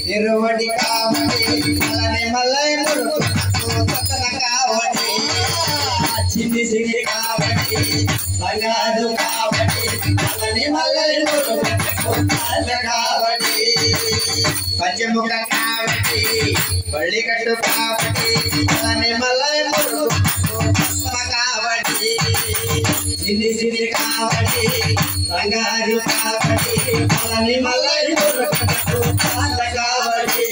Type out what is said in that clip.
తిరువడి కావడి మలని మల్లై మురుకున కావడి చిన్ని చిన్ని కావడి బంగారు కావడి మలని మల్లై మురుకున కావడి పంచముఖ కావడి పళ్ళికట్టు కావడి మలని మల్లై మురుకున కావడి చిన్ని చిన్ని కావడి బంగారు కావడి మలని మల్లై మురుకున కావడి